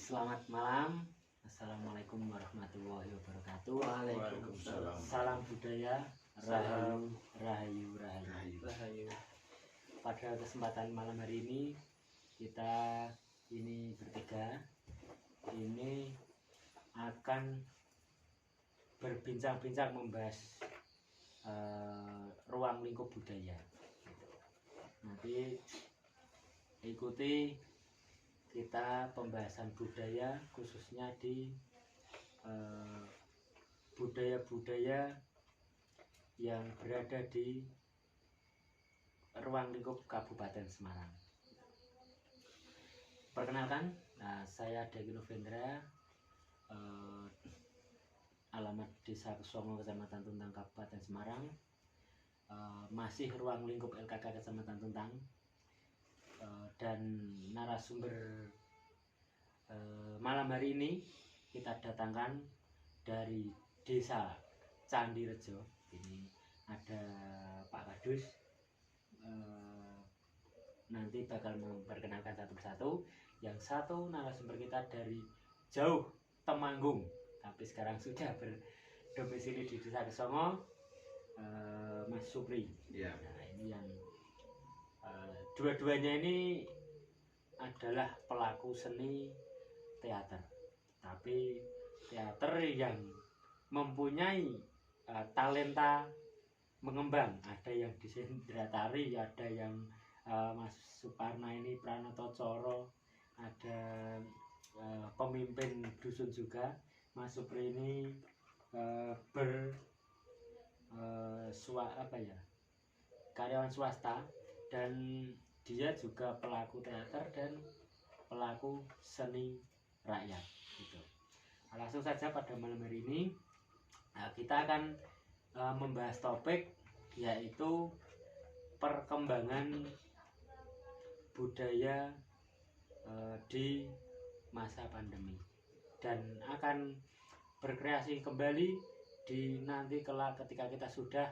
Selamat malam. Assalamualaikum warahmatullahi wabarakatuh. Waalaikumsalam. Salam budaya, rahayu, rahayu, rahayu. Rahayu. Pada kesempatan malam hari ini kita ini bertiga ini akan berbincang-bincang membahas ruang lingkup budaya. Nanti ikuti kita pembahasan budaya, khususnya di budaya-budaya yang berada di ruang lingkup Kabupaten Semarang. Perkenalkan, saya Deki Novendra, alamat Desa Kesongo, Kecamatan Tuntang, Kabupaten Semarang. Masih ruang lingkup LKK Kecamatan Tuntang. Dan narasumber malam hari ini kita datangkan dari Desa Candirejo. Ini ada Pak Kadus, nanti bakal memperkenalkan satu persatu. Yang satu narasumber kita dari jauh Temanggung, tapi sekarang sudah berdomisili di Desa Kesongo, Mas Supri. Ya. Nah, ini yang dua-duanya ini adalah pelaku seni teater, tapi teater yang mempunyai talenta mengembang. Ada yang disendratari, ada yang Mas Suparna ini Pranoto Coro, ada pemimpin dusun juga. Mas Supri ini karyawan swasta, dan dia juga pelaku teater dan pelaku seni rakyat gitu. Langsung saja pada malam hari ini kita akan membahas topik yaitu perkembangan budaya di masa pandemi, dan akan berkreasi kembali di nanti kelak ketika kita sudah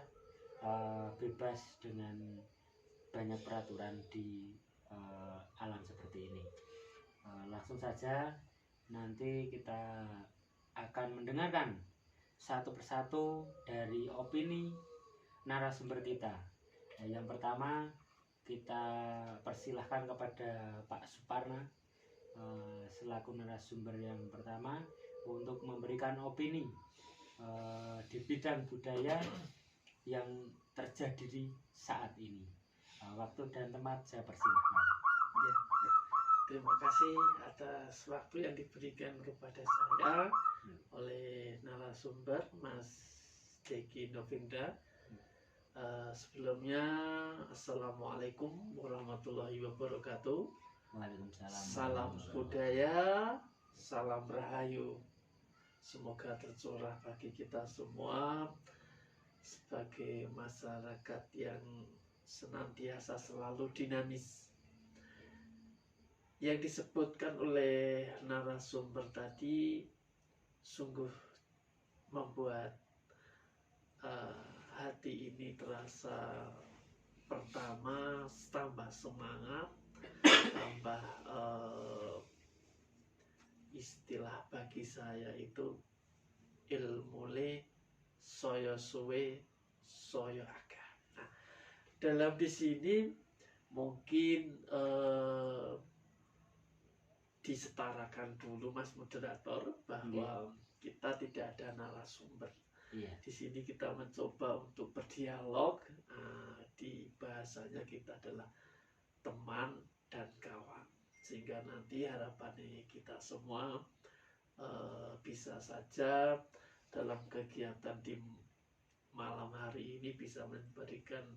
bebas dengan banyak peraturan di alam seperti ini. Langsung saja nanti kita akan mendengarkan satu persatu dari opini narasumber kita. Yang pertama kita persilahkan kepada Pak Suparna selaku narasumber yang pertama untuk memberikan opini di bidang budaya yang terjadi di saat ini. Waktu dan tempat saya persilahkan. Ya. Terima kasih atas waktu yang diberikan kepada saya oleh narasumber Mas Deki Novendra. Sebelumnya Assalamualaikum warahmatullahi wabarakatuh. Waalaikumsalam. Salam budaya, salam rahayu. Semoga tercurah bagi kita semua sebagai masyarakat yang senantiasa selalu dinamis. Yang disebutkan oleh narasumber tadi sungguh membuat hati ini terasa pertama tambah semangat, tambah istilah bagi saya itu ilmule soyo suwe soyo akeh. Dalam di sini mungkin disetarakan dulu Mas Moderator bahwa kita tidak ada narasumber. Di sini kita mencoba untuk berdialog. Di bahasanya kita adalah teman dan kawan, sehingga nanti harapannya kita semua bisa saja dalam kegiatan di malam hari ini bisa memberikan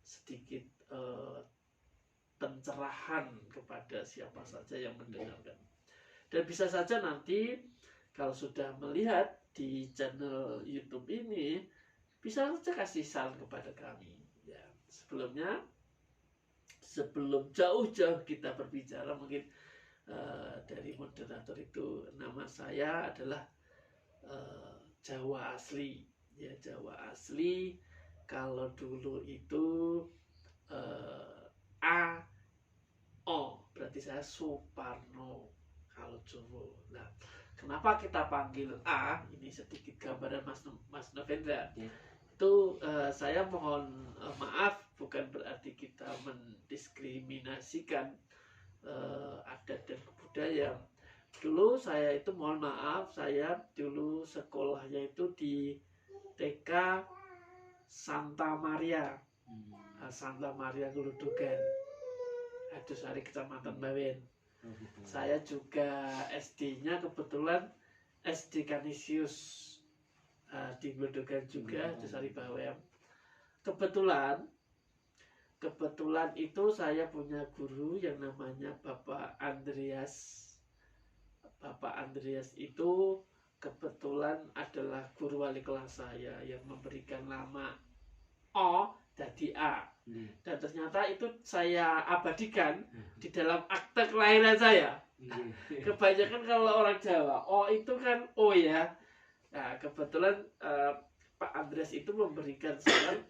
sedikit pencerahan kepada siapa saja yang mendengarkan. Dan bisa saja nanti kalau sudah melihat di channel YouTube ini, bisa saja kasih saran kepada kami. Ya, sebelum jauh-jauh kita berbicara, mungkin dari moderator itu, nama saya adalah Jawa Asli. Ya, Jawa Asli. Kalau dulu itu A O berarti saya Suparno. kalau Jowo. Nah, kenapa kita panggil A? Ini sedikit gambaran Mas Novendra. Ya. Itu saya mohon maaf, bukan berarti kita mendiskriminasikan adat dan budaya. Dulu saya itu mohon maaf, saya dulu sekolahnya itu di TK Santa Maria. Santa Maria Guludugan, Adusari, Kecamatan Bawen. Saya juga SD-nya kebetulan SD Kanisius di Guludugan juga, Adusari Bawen. Kebetulan itu saya punya guru yang namanya Bapak Andreas. Bapak Andreas itu kebetulan adalah guru wali kelas saya yang memberikan nama O jadi A. Dan ternyata itu saya abadikan di dalam akte kelahiran saya. Kebanyakan kalau orang Jawa O itu kan O ya. Nah, kebetulan Pak Andreas itu memberikan saran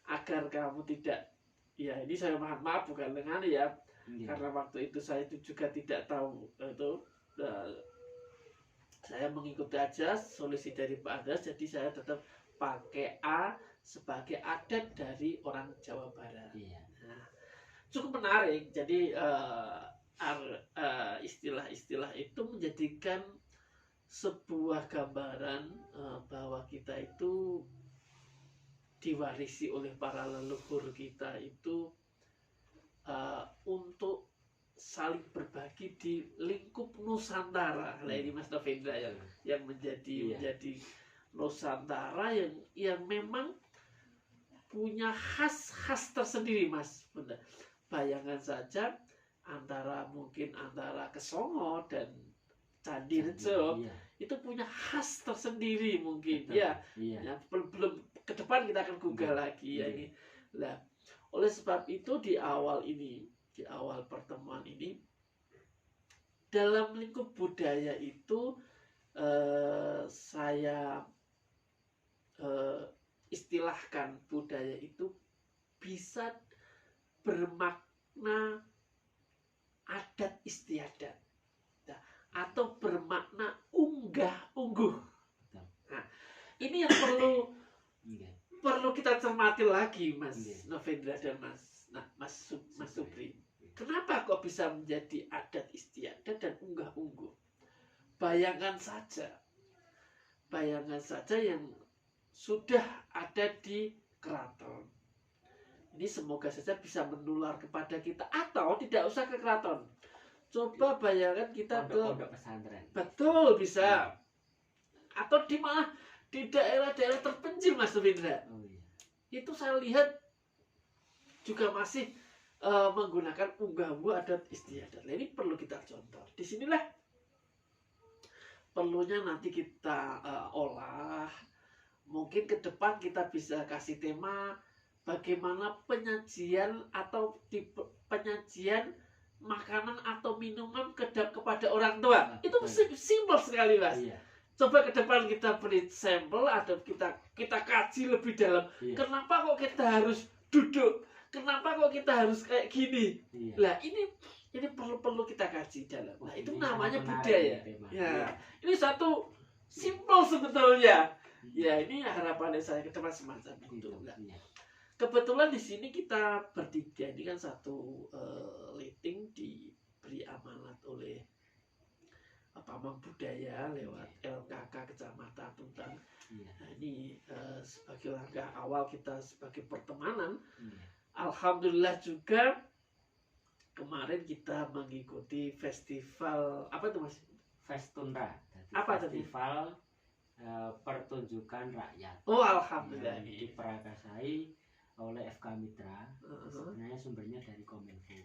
agar kamu tidak, ya ini saya mohon maaf bukan dengan ya, karena waktu itu saya itu juga tidak tahu itu. Saya mengikuti aja solusi dari Pak Andreas, jadi saya tetap pakai A sebagai adat dari orang Jawa Barat. Nah, cukup menarik. Jadi istilah-istilah itu menjadikan sebuah gambaran bahwa kita itu diwarisi oleh para leluhur kita itu untuk saling berbagi di lingkup Nusantara. Nah, ini Mas Novendra yang menjadi Nusantara yang memang punya khas tersendiri, Mas. Benar. Bayangan saja mungkin antara Kesongo dan Candi Rejo itu punya khas tersendiri mungkin. Ya, belum ke depan kita akan google lagi ya ini. Nah, oleh sebab itu di awal pertemuan ini, dalam lingkup budaya itu saya istilahkan budaya itu bisa bermakna adat istiadat atau bermakna unggah-ungguh. Nah, ini yang perlu kita cermati lagi, Mas Novendra dan Mas Supri. Kenapa kok bisa menjadi adat istiadat dan unggah-ungguh? Bayangkan saja yang sudah ada di keraton. Ini semoga saja bisa menular kepada kita, atau tidak usah ke keraton. Coba bayangkan kita ke pesantren. Betul, bisa. Atau di daerah-daerah terpencil, Mas Novendra. Itu saya lihat juga masih menggunakan unggah-ungguh adat istiadat. Nah, ini perlu kita contoh. Disinilah perlunya nanti kita olah. Mungkin ke depan kita bisa kasih tema bagaimana penyajian atau penyajian makanan atau minuman kepada orang tua. Itu simpel sekali, Mas. Coba ke depan kita beri sampel atau kita kaji lebih dalam. Kenapa kok kita harus duduk? Kenapa kok kita harus kayak gini? Lah, ini perlu kita kaji dalam. Nah, itu namanya budaya. Ya, ini satu simpel sebetulnya. Ya, ini harapannya saya ke depan semacam itu. Kebetulan di sini kita bertiga, ini kan satu liting diberi amanat oleh Pamong Budaya lewat LKK Kecamatan Tuntang. Nah, ini sebagai langkah awal kita sebagai pertemanan. Alhamdulillah juga kemarin kita mengikuti festival apa itu, Mas? Festunra. Apa festival pertunjukan rakyat. Oh, alhamdulillah. Ini diperakasai oleh FK Mitra. Sebenarnya sumbernya dari Kominfo.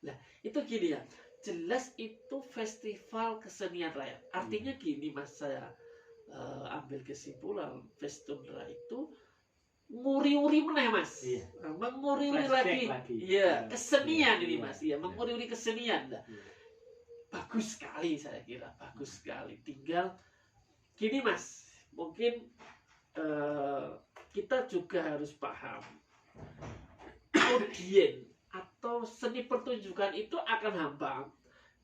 Nah, itu gini ya. Jelas itu festival kesenian rakyat. Artinya gini, Mas, saya ambil kesimpulan Festunra itu nguri-uri meneh, Mas. Menguri-uri lagi. Iya, kesenian ini, Mas. Iya, menguri-uri kesenian. Nah, bagus sekali, saya kira bagus sekali. Tinggal gini, Mas, mungkin kita juga harus paham audien atau seni pertunjukan itu akan hampa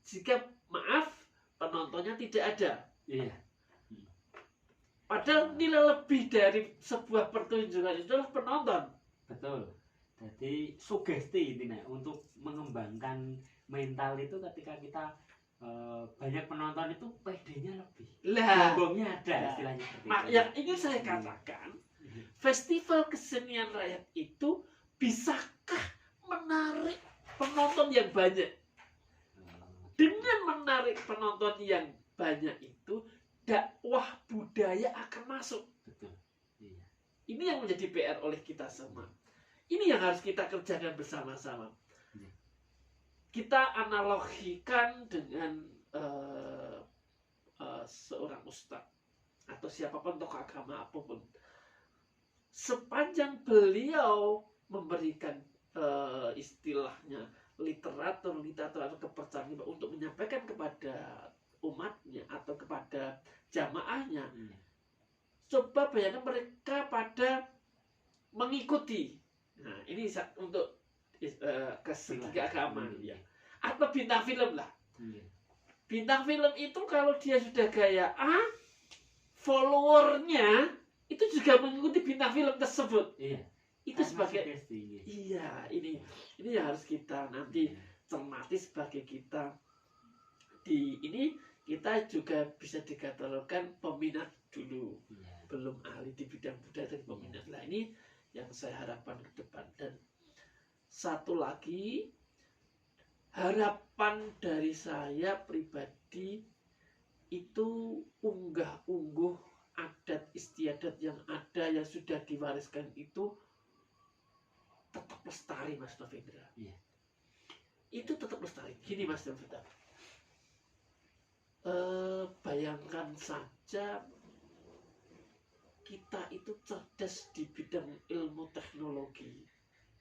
jika maaf penontonnya tidak ada. Iya. Padahal nilai lebih dari sebuah pertunjukan itu adalah penonton. Betul. Jadi sugesti intinya untuk mengembangkan mental itu ketika kita banyak penonton itu PD-nya lebih. Lah, Bombongnya ada istilahnya seperti itu. yang ingin saya katakan, festival kesenian rakyat itu bisakah menarik penonton yang banyak? Dengan menarik penonton yang banyak itu, dakwah budaya akan masuk. Betul. Iya. Ini yang menjadi PR oleh kita semua. Ini yang harus kita kerjakan bersama-sama. Iya. Kita analogikan dengan seorang ustadz atau siapapun tokoh agama apapun. Sepanjang beliau memberikan istilahnya literatur atau kepercayaan untuk menyampaikan kepada umatnya atau kepada jamaahnya, coba bayangkan mereka pada mengikuti. Nah, ini untuk ketiga agama ya. Atau bintang film lah. Bintang film itu kalau dia sudah gaya A, followernya itu juga mengikuti bintang film tersebut. Iya. Itu Karena sebagai sugesti. iya, ini yang harus kita nanti cermati sebagai kita di ini. Kita juga bisa dikategorikan peminat dulu, belum ahli di bidang budaya dan peminat. Nah, ini yang saya harapkan ke depan. Dan satu lagi harapan dari saya pribadi itu unggah-ungguh adat istiadat yang ada yang sudah diwariskan itu tetap lestari, Mas Novendra. Iya. Itu tetap lestari. Gini Mas Novendra. Bayangkan saja kita itu cerdas di bidang ilmu teknologi,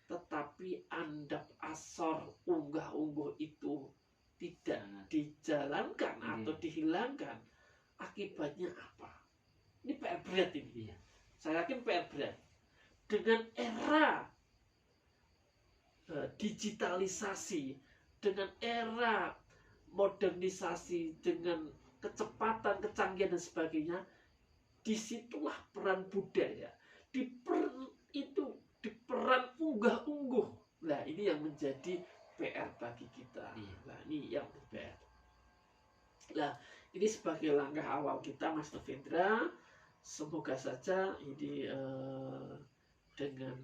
tetapi andap asor unggah-ungguh itu tidak dijalankan atau dihilangkan. Akibatnya apa? Ini PR berat ini. Iya. Saya yakin PR berat. Dengan era digitalisasi, dengan era modernisasi, dengan kecepatan, kecanggihan dan sebagainya, disitulah peran budaya, diperan unggah-ungguh. Nah, ini yang menjadi PR bagi kita. Nah, ini yang PR. Nah, ini sebagai langkah awal kita, Mas Novendra. Semoga saja ini dengan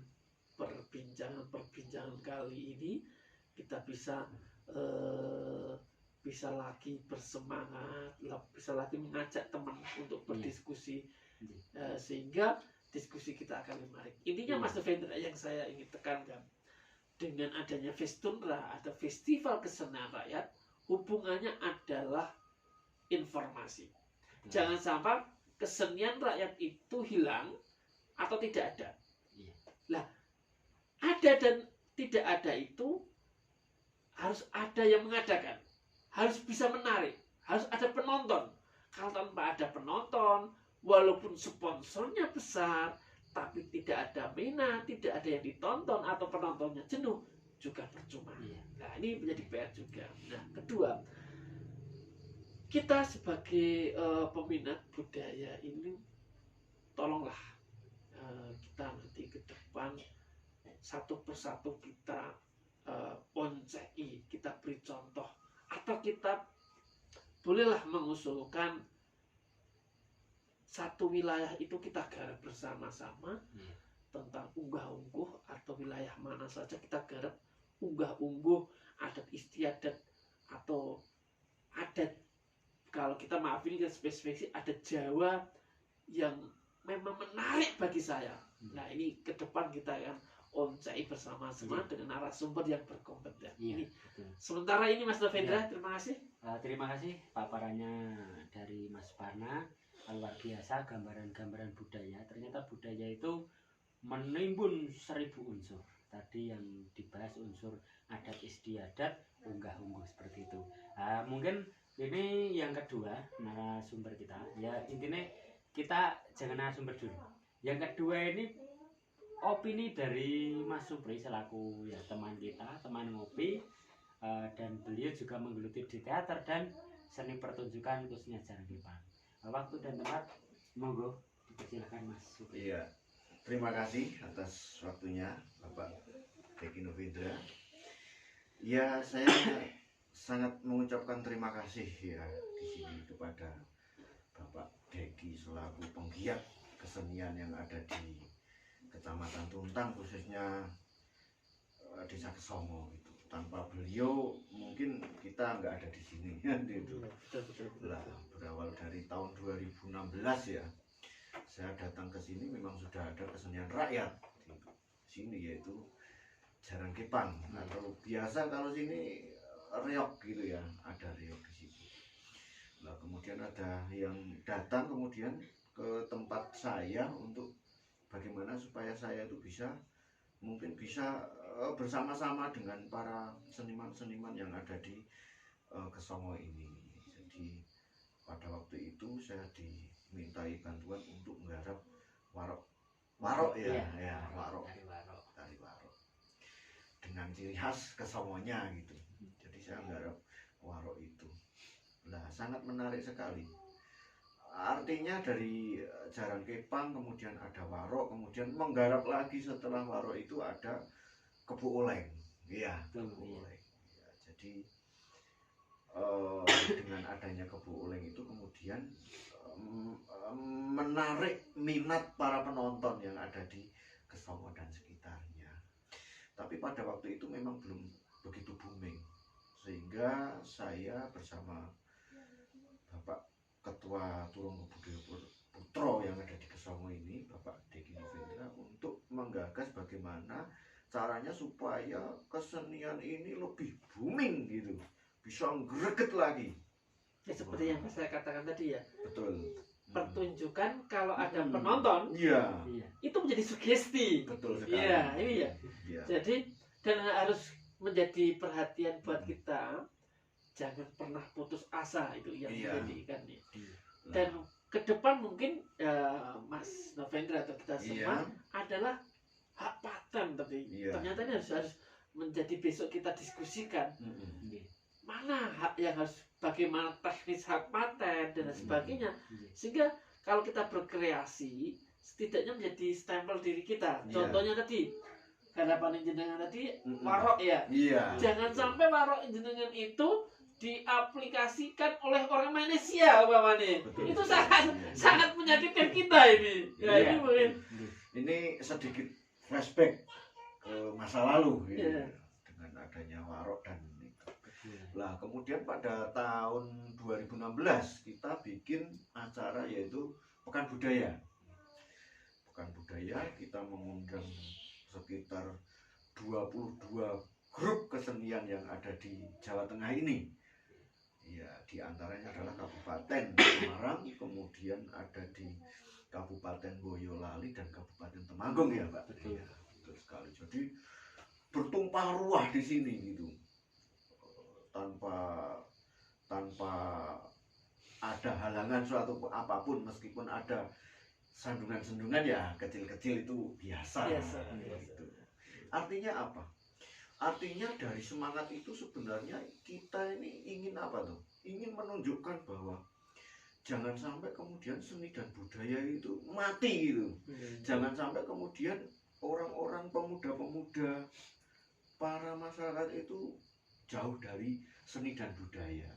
perbincangan kali ini kita bisa lagi bersemangat, bisa lagi mengajak teman untuk berdiskusi, sehingga diskusi kita akan menarik. Intinya Mas Novendra yang saya ingin tekankan, dengan adanya Festunra atau Festival Kesenian Rakyat, hubungannya adalah informasi. Jangan sampai kesenian rakyat itu hilang atau tidak ada. Lah, ada dan tidak ada itu harus ada yang mengadakan, harus bisa menarik, harus ada penonton. Kalau tanpa ada penonton, walaupun sponsornya besar, tapi tidak ada minat, tidak ada yang ditonton atau penontonnya jenuh, juga percuma. Nah, ini menjadi PR juga. Nah, kedua, kita sebagai peminat budaya ini, tolonglah kita nanti ke depan satu persatu kita oncei, kita beri contoh, atau kita bolehlah mengusulkan satu wilayah itu kita garap bersama-sama tentang unggah-ungguh, atau wilayah mana saja kita garap unggah-ungguh adat istiadat atau adat, kalau kita maaf ini kan spesifik adat Jawa yang memang menarik bagi saya. Nah, ini ke depan kita akan oncei bersama-sama dengan narasumber yang berkompeten. Ini sementara ini Mas Novendra, terima kasih. Terima kasih paparannya dari Mas Parna. Luar biasa gambaran-gambaran budaya. Ternyata budaya itu menimbun 1000 unsur. Tadi yang dibahas unsur adat istiadat, unggah-ungguh seperti itu. Mungkin ini yang kedua narasumber kita. Ya intinya kita jangan narasumber dulu. Yang kedua ini opini dari Mas Supri selaku ya teman kita, teman ngopi. dan beliau juga menggeluti di teater dan seni pertunjukan khususnya Jaran Kepang. Waktu dan tempat monggo dipersilakan Mas Supri. Iya, terima kasih atas waktunya Bapak Deki Novindra. Ya, saya sangat mengucapkan terima kasih ya di sini kepada Bapak Deki selaku penggiat kesenian yang ada di Kecamatan Tuntang, khususnya Desa Kesomo gitu. Tanpa beliau mungkin kita nggak ada di sini gitu. Lah, berawal dari tahun 2016 ya, saya datang ke sini memang sudah ada kesenian rakyat di sini, yaitu Jaran Kepang atau biasa kalau sini reog gitu ya, ada reog di situ. Nah, kemudian ada yang datang kemudian ke tempat saya untuk bagaimana supaya saya itu mungkin bisa bersama-sama dengan para seniman-seniman yang ada di Kesomo ini. Jadi pada waktu itu saya dimintai bantuan untuk menggarap warok ya, warok tari warok dengan ciri khas Kesomonya gitu. Jadi saya menggarap warok itu. Nah, sangat menarik sekali. Artinya dari Jaran Kepang kemudian ada warok, kemudian menggarap lagi setelah warok itu ada kebu oleng, iya, kebu oleng. Ya, jadi dengan adanya kebu oleng itu kemudian menarik minat para penonton yang ada di Kesomo dan sekitarnya. Tapi pada waktu itu memang belum begitu booming, sehingga saya bersama Bapak Ketua Turung Kebudayaan Putro yang ada di Kesomo ini, Bapak Deki Novindra, untuk menggagas bagaimana caranya supaya kesenian ini lebih booming gitu, bisa greget lagi. Ya, seperti yang saya katakan tadi ya. Betul. Pertunjukan kalau ada penonton, Iya. itu menjadi sugesti. Betul sekali. Iya, ini ya. Iya. Jadi dan harus menjadi perhatian buat kita. Jangan pernah putus asa, itu yang menjadikan ya. Dan ke depan mungkin Mas Novendra atau kita semua adalah hak paten tadi. Ternyata ini harus menjadi besok kita diskusikan. Mana hak yang harus, bagaimana teknis hak paten dan sebagainya, sehingga kalau kita berkreasi setidaknya menjadi stempel diri kita. Contohnya tadi harapan jenengan tadi warok ya. Jangan sampai warok jenengan itu diaplikasikan oleh orang Malaysia umpamanya. Itu sangat menyakitkan kita ini. Ya, ini mungkin ini sedikit flashback ke masa lalu gitu, dengan adanya warok dan itu. Lah, kemudian pada tahun 2016 kita bikin acara yaitu Pekan Budaya. Pekan Budaya kita mengundang sekitar 22 grup kesenian yang ada di Jawa Tengah ini. Ya, di antaranya adalah Kabupaten Semarang, kemudian ada di Kabupaten Boyolali dan Kabupaten Temanggung ya, Pak. Betul. Ya, betul sekali. Jadi bertumpah ruah di sini gitu. Tanpa ada halangan suatu apapun, meskipun ada sandungan-sandungan ya kecil-kecil itu biasa. Gitu. Artinya apa? Artinya dari semangat itu sebenarnya kita ini ingin apa tuh? Ingin menunjukkan bahwa jangan sampai kemudian seni dan budaya itu mati gitu. Jangan sampai kemudian orang-orang pemuda-pemuda, para masyarakat itu jauh dari seni dan budaya.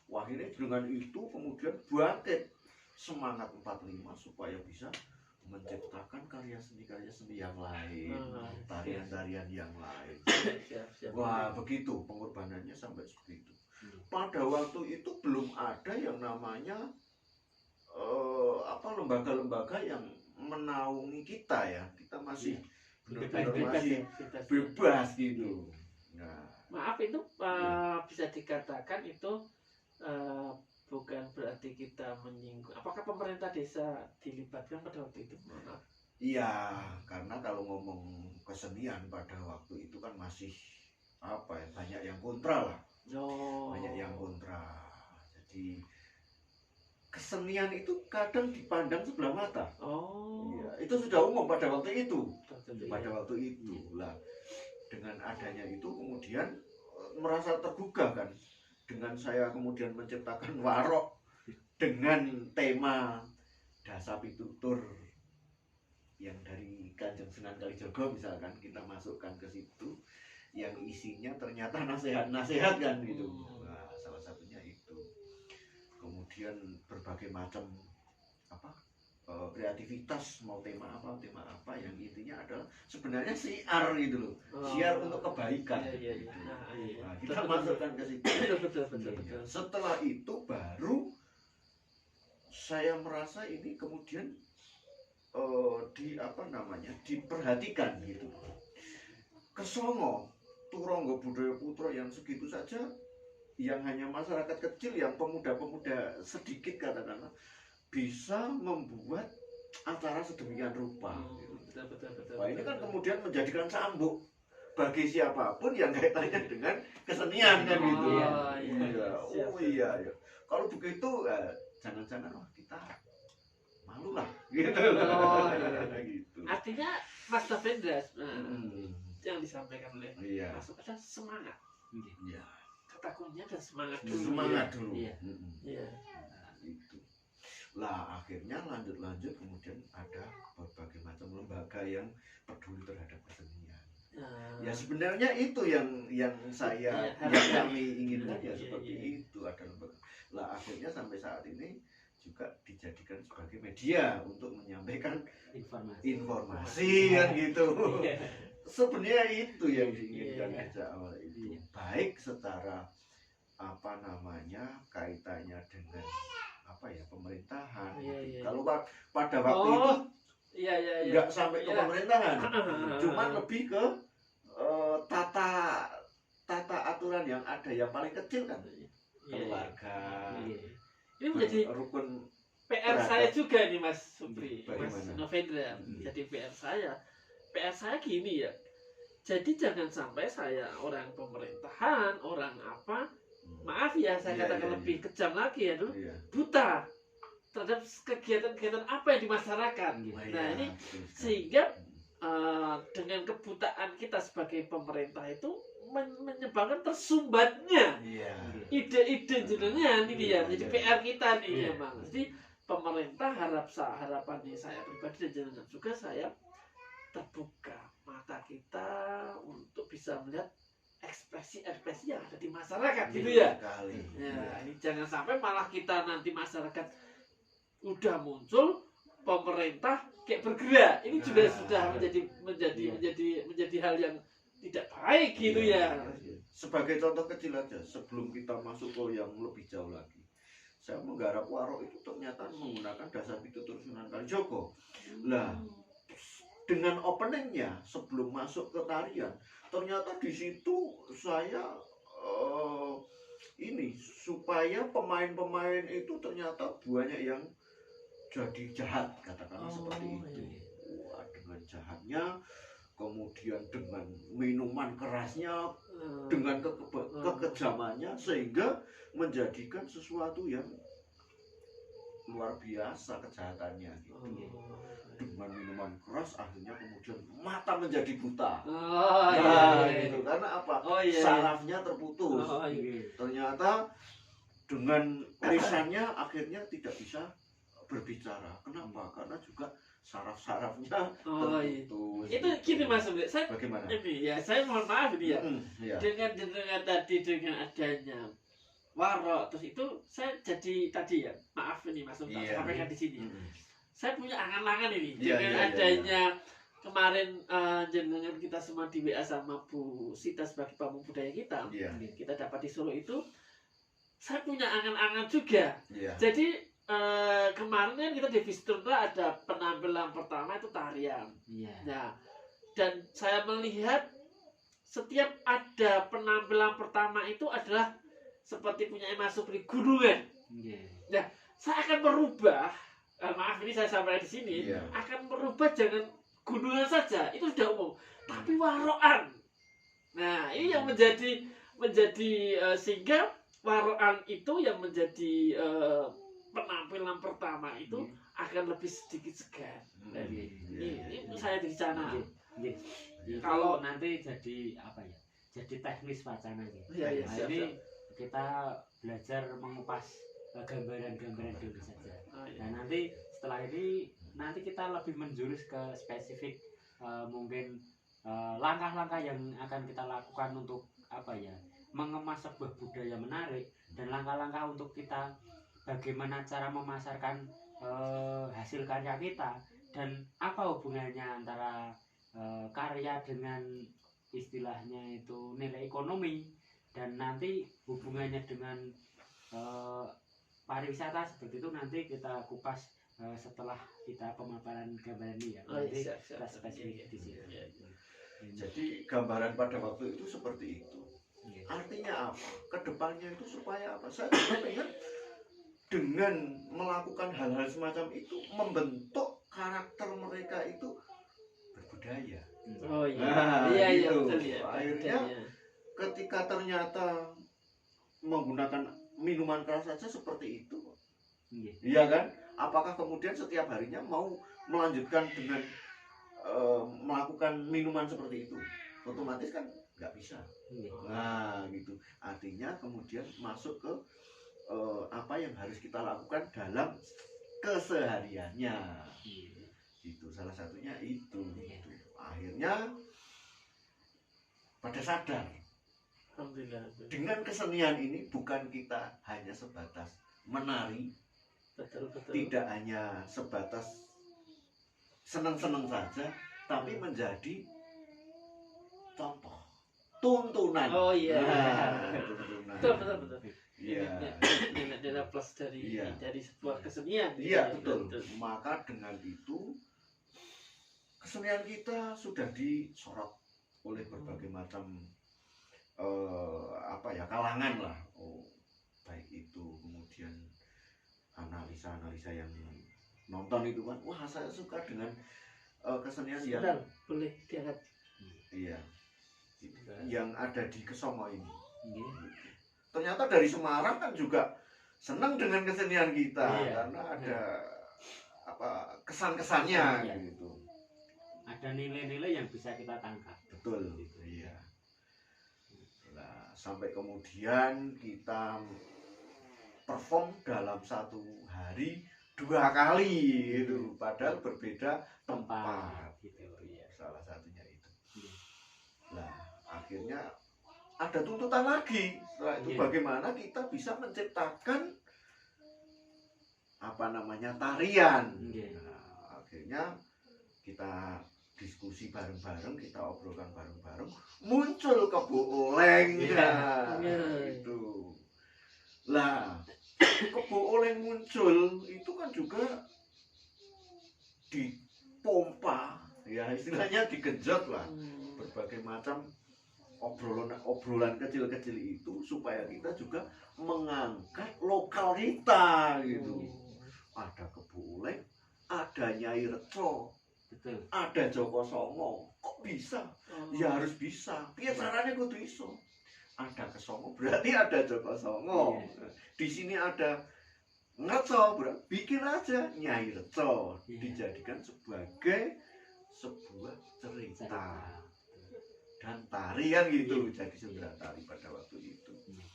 Akhirnya dengan itu kemudian bangkit semangat 45 supaya bisa menciptakan karya seni yang lain, tarian-tarian yang lain. Wah, begitu pengorbanannya sampai segitu. Pada waktu itu belum ada yang namanya lembaga-lembaga yang menaungi kita ya. Kita masih benar-benar masih bebas gitu. Nah, maaf itu bisa dikatakan itu bukan berarti kita menyinggung. Apakah pemerintah desa dilibatkan pada waktu itu? iya, karena kalau ngomong kesenian pada waktu itu kan masih banyak yang kontra lah. Banyak yang kontra. Jadi kesenian itu kadang dipandang sebelah mata. Iya, itu sudah umum pada waktu itu. Pada waktu itu lah, dengan adanya itu kemudian merasa tergugah kan dengan saya kemudian menciptakan warok dengan tema Dasa Pitutur yang dari Kanjeng Sunan Kalijaga misalkan, kita masukkan ke situ yang isinya ternyata nasihat-nasihat kan gitu. Nah, salah satunya itu. Kemudian berbagai macam kreativitas, mau tema apa yang intinya adalah sebenarnya siar gitu loh. Siar untuk kebaikan. Iya. Nah, kita masukkan ke situ. Betul. Setelah itu baru saya merasa ini kemudian diperhatikan gitu. Kesongo Turangga Budaya Putra yang segitu saja, yang hanya masyarakat kecil, yang pemuda-pemuda sedikit katakanlah, bisa membuat acara sedemikian rupa. Betul. Wah, ini kan kemudian menjadikan cambuk bagi siapapun yang kaitannya dengan kesenian kan gitu. Iya. Kalau begitu jangan-jangan kita malu lah gitu. Gitu. Artinya Mas Davendra yang disampaikan oleh Iya. Mas adalah semangat. Iya. Kata kuncinya adalah semangat dulu. Semangat dulu. Iya. Nah, itu. Lah akhirnya lanjut kemudian ada berbagai macam lembaga yang peduli terhadap kesenian. Ya sebenarnya itu yang saya yang kami inginkan ya seperti itu, ada lembaga. Lah akhirnya sampai saat ini juga dijadikan sebagai media untuk menyampaikan informasi kan gitu. Sebenarnya itu yang diinginkan sejak awal itu. Baik secara kaitannya dengan pemerintahan. Kalau pada waktu itu nggak sampai ke pemerintahan, cuman lebih ke tata aturan yang ada, yang paling kecil kan keluarga. Ini menjadi rukun PR saya juga nih Mas Supri, Mas Bagaimana? Novendra. Jadi PR saya gini ya. Jadi jangan sampai saya orang pemerintahan, orang apa, maaf ya saya katakan lebih kejam lagi ya dulu, buta terhadap kegiatan-kegiatan apa yang di masyarakat. Nah ini sehingga dengan kebutaan kita sebagai pemerintah itu menyebabkan tersumbatnya ide-ide jenengan ini ya, jadi PR kita nih memang. Jadi pemerintah harapannya saya pribadi dan jenengan juga, saya terbuka mata kita untuk bisa melihat ekspresi-ekspresi yang ada di masyarakat gitu ya. Ya, ini jangan sampai malah kita nanti masyarakat udah muncul, pemerintah kayak bergerak. Ini juga sudah menjadi hal yang tidak baik gitu ya. Sebagai contoh kecil aja, sebelum kita masuk ke yang lebih jauh lagi, saya menggarap warok itu ternyata menggunakan Dasa Pitutur Sunan Kalijaga. Lah, dengan openingnya sebelum masuk ke tarian, ternyata di situ saya supaya pemain-pemain itu ternyata banyak yang jadi jahat, katakanlah seperti itu. Wah, dengan jahatnya, kemudian dengan minuman kerasnya, dengan kekejamannya, sehingga menjadikan sesuatu yang luar biasa kejahatannya gitu. Dengan minuman keras akhirnya kemudian mata menjadi buta. Gitu. Karena apa? Sarafnya terputus. Ternyata dengan lisannya akhirnya tidak bisa berbicara. Kenapa? Karena juga saraf-sarafnya terputus. Itu gini Mas, saya bagaimana? Ini ya, saya mohon maaf ini ya. Dengan tadi dengan adanya warok, terus itu saya jadi tadi ya, maaf ini Mas, sampaikan di sini. Saya punya angan-angan ini dengan adanya kemarin jenengan kita semua di WA sama Bu Sita sebagai pamung budaya kita, kita dapat di Solo itu, saya punya angan-angan juga. Jadi kemarin kan kita di Visturna ada penampilan pertama itu tarian. Nah, dan saya melihat setiap ada penampilan pertama itu adalah seperti punya Mas Supri gunungan. Nah, saya akan merubah. Maaf ini saya sampaikan di sini, akan merubah jangan gunungan saja, itu sudah umum, tapi warokan. Nah, ini yang menjadi sehingga warokan itu yang menjadi penampilan pertama itu akan lebih sedikit segan. Ini saya di sana. Kalau nanti jadi apa ya? jadi teknis wacananya. Iya, iya, Nah, siap, ini siap. kita belajar mengupas gambaran-gambaran dulu saja. Ah, iya. Nah, nanti setelah ini nanti kita lebih menjurus ke spesifik mungkin langkah-langkah yang akan kita lakukan untuk apa ya, mengemas sebuah budaya menarik, dan langkah-langkah untuk kita bagaimana cara memasarkan hasil karya kita, dan apa hubungannya antara karya dengan istilahnya itu nilai ekonomi, dan nanti hubungannya dengan pariwisata seperti itu nanti kita kupas setelah kita pemaparan gambaran ini ya. Oh, iya, Nanti siap, siap, kita siap. spesifik Iya, di sini. iya, iya. Jadi gambaran pada waktu itu seperti itu. Iya. Artinya apa? Kedepannya itu supaya apa? Saya juga pengen dengan melakukan hal-hal semacam itu membentuk karakter mereka itu berbudaya. Oh iya, Nah, iya, iya, gitu. betul ya. Akhirnya Iya. ketika ternyata menggunakan minuman keras saja seperti itu, Iya. iya kan? Apakah kemudian setiap harinya mau melanjutkan dengan melakukan minuman seperti itu? Otomatis kan nggak bisa. Iya. Nah, gitu. Artinya kemudian masuk ke apa yang harus kita lakukan dalam kesehariannya. Iya. Itu salah satunya itu. Gitu. Akhirnya pada sadar Alhamdulillah. dengan kesenian ini bukan kita hanya sebatas menari, Betul, betul. tidak hanya sebatas senang-senang saja, tapi menjadi contoh, tuntunan. Oh iya. Nah, tuntunan. Betul, betul, betul. Iya. Nilai plus dari Iya. sebuah kesenian. Iya, betul. Maka dengan itu kesenian kita sudah disorot oleh berbagai macam apa ya, kalangan lah. Oh, baik itu kemudian analisa-analisa yang nonton itu kan, wah saya suka dengan kesenian yang Sebentar, boleh diangkat. iya, yang ada di Kesongo ini. Iya. Ternyata dari Semarang kan juga senang dengan kesenian kita. Iya. Karena ada apa kesan-kesannya Iya. gitu. Ada nilai-nilai yang bisa kita tangkap. Betul, iya. Nah, sampai kemudian kita perform dalam satu hari 2 kali itu, padahal berbeda tempat. Gitu. Iya. Salah satunya itu. Iya. Nah, akhirnya ada tuntutan lagi. Setelah itu Iya. bagaimana kita bisa menciptakan apa namanya tarian. Iya. Nah, akhirnya kita diskusi bareng-bareng, kita obrolkan bareng-bareng, muncul Kebo Oleng. Iya. Nah, itu. Lah, Kebo Oleng muncul itu kan juga dipompa, ya istilahnya digenjot lah, berbagai macam obrolan kecil-kecil itu supaya kita juga mengangkat lokal kita gitu. Ada Kebo Oleng, ada Nyai Reco, Betul. ada Joko Songo. Kok bisa? Ya harus bisa. Piye caranya kudu iso. Ada Kesongo berarti ada Joko Songo. Iya. Di sini ada Ngereco, berarti bikin aja Nyai Reco, Iya. dijadikan sebagai sebuah cerita dan tarian gitu. Iya. Jadi sendera tari pada waktu itu. Iya.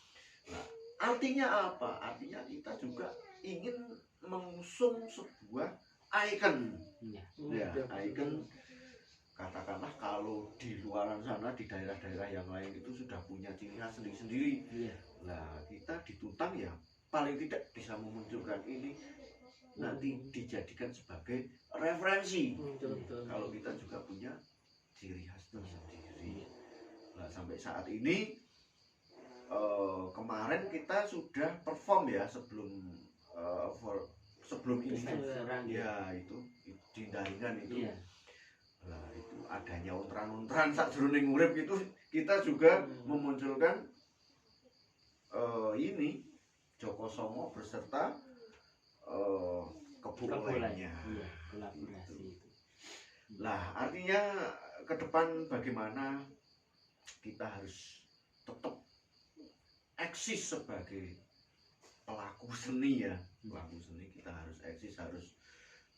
Nah, artinya apa? Artinya kita juga ingin mengusung sebuah ikon. Iya. Ya, ikon. Katakanlah kalau di luaran sana, di daerah-daerah yang lain itu sudah punya ciri khas sendiri-sendiri. Iya. Nah, kita dituntang ya paling tidak bisa memunculkan ini, nanti dijadikan sebagai referensi. Kalau kita juga punya ciri khas tersendiri. Nah, sampai saat ini kemarin kita sudah perform ya sebelum ini. Orang Ya, itu di Daingan itu. Iya. Nah, itu adanya ontran-ontran sakjroning urip itu kita juga memunculkan ini Joko Songo beserta Kebo Olengnya. Iya, kolaborasi itu. Lah, artinya ke depan bagaimana kita harus tetap eksis sebagai pelaku seni ya. Pelaku seni kita harus eksis, harus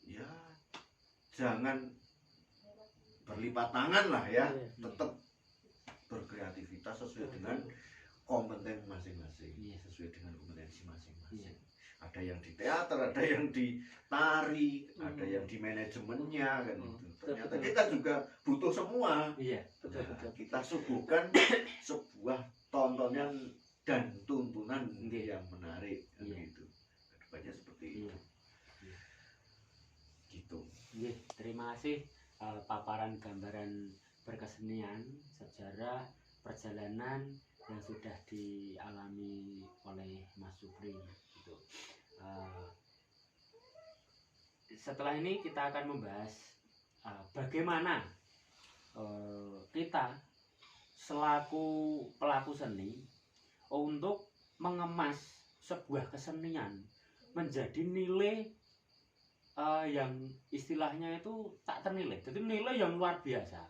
ya jangan berlipat tangan lah ya, tetap berkreativitas sesuai dengan kompeten masing-masing, Iya. sesuai dengan kompetensi masing-masing. Iya. Ada yang di teater, ada yang di tari, ada yang di manajemennya kan gitu. Ternyata Betul. kita juga butuh semua. Iya. Betul, Nah, betul. kita suguhkan sebuah tontonan dan tuntunan Iya. yang menarik kan Iya. gitu. Kedepannya seperti Iya. itu. Gitu. Iya, terima kasih paparan gambaran berkesenian, sejarah, perjalanan yang sudah dialami oleh Mas Supri gitu. Setelah ini kita akan membahas bagaimana kita selaku pelaku seni untuk mengemas sebuah kesenian menjadi nilai yang istilahnya itu tak ternilai, jadi nilai yang luar biasa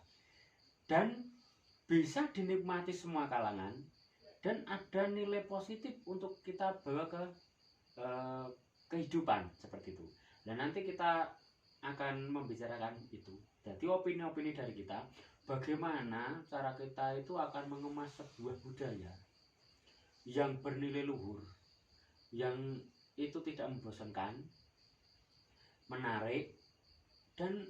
dan bisa dinikmati semua kalangan dan ada nilai positif untuk kita bawa ke kehidupan seperti itu. Dan nanti kita akan membicarakan itu. Jadi opini-opini dari kita, bagaimana cara kita itu akan mengemas sebuah budaya yang bernilai luhur, yang itu tidak membosankan, menarik dan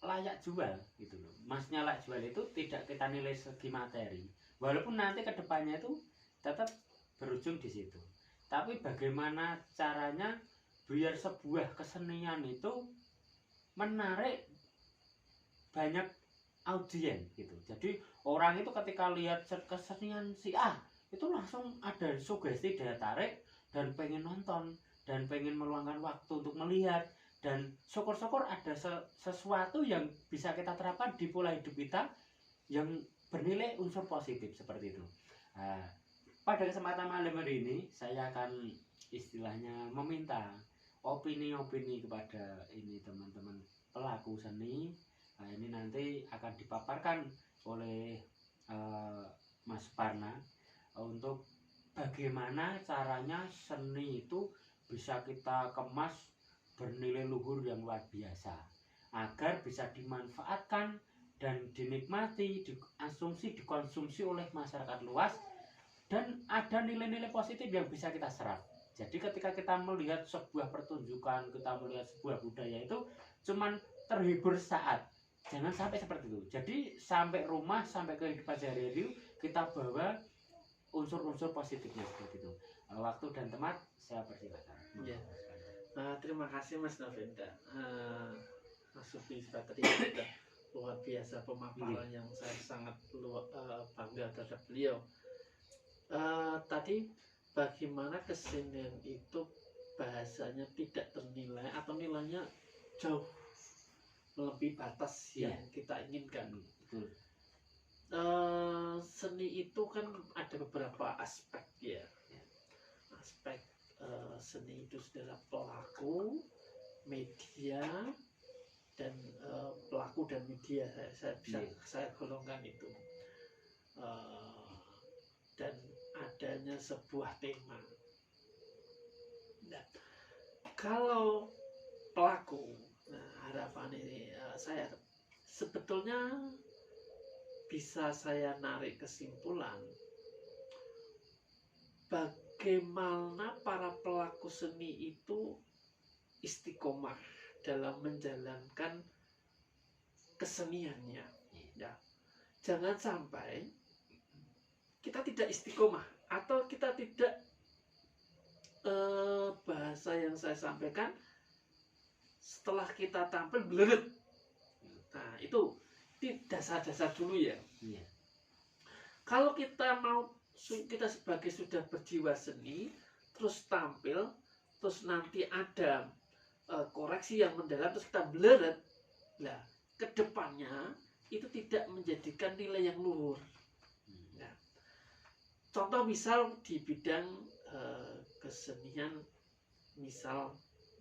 layak jual gitu loh. Masnya layak jual itu tidak kita nilai segi materi, walaupun nanti kedepannya itu tetap berujung di situ. Tapi bagaimana caranya biar sebuah kesenian itu menarik banyak audien gitu. Jadi orang itu ketika lihat kesenian si A itu langsung ada sugesti daya tarik dan pengen nonton dan pengen meluangkan waktu untuk melihat, dan syukur-syukur ada sesuatu yang bisa kita terapkan di pola hidup kita yang bernilai unsur positif seperti itu. Pada kesempatan malam hari ini saya akan istilahnya meminta opini-opini kepada ini teman-teman pelaku seni. Ini nanti akan dipaparkan oleh Mas Parna untuk bagaimana caranya seni itu bisa kita kemas bernilai luhur yang luar biasa agar bisa dimanfaatkan dan dinikmati, diasumsi, dikonsumsi oleh masyarakat luas, dan ada nilai-nilai positif yang bisa kita serap. Jadi ketika kita melihat sebuah pertunjukan, kita melihat sebuah budaya itu cuman terhibur saat. Jangan sampai seperti itu. Jadi sampai rumah, sampai kehidupan sehari-hari kita bawa unsur-unsur positifnya seperti itu. Waktu dan tempat saya persilakan. Ya. Terima kasih Mas Novenda. Mas Supri tadi sudah luar biasa pemaparan yang saya sangat bangga terhadap beliau. Tadi bagaimana kesenian itu bahasanya tidak ternilai atau nilainya jauh melebihi batas yang kita inginkan. Betul. Seni itu kan ada beberapa aspek ya. Aspek seni itu adalah pelaku, media, dan pelaku dan media. Saya golongkan itu. Dan adanya sebuah tema. Nah, kalau pelaku, harapan ini saya sebetulnya bisa saya narik kesimpulan bagaimana para pelaku seni itu istiqomah dalam menjalankan keseniannya. Ya, jangan sampai kita tidak istiqomah atau kita tidak bahasa yang saya sampaikan setelah kita tampil beleret. Nah, itu dasar-dasar dulu ya. Iya. Kalau kita sebagai sudah berjiwa seni terus tampil, terus nanti ada koreksi yang mendalam terus kita beleret, lah kedepannya itu tidak menjadikan nilai yang luhur. Nah, contoh misal di bidang kesenian, misal